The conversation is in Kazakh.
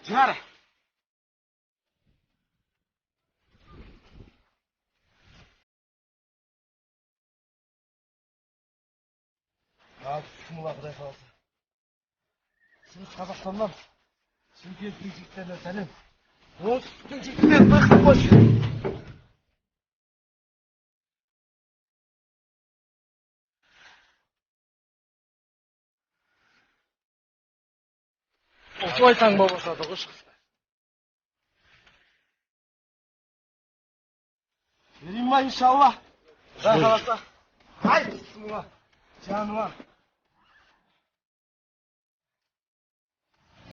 Çıkar. Abi Bismillah Құдай қаласа. Шығыс Қазақстаннан Шымкенттің жігіттеріне сәлем. Оңтүстіктің жігіттеріне бақып қойшы. Осылай таңба басады ғой шығыста. Берейін ба иншалла. Құдай қаласа. Ай, Bismillah. Жаныма.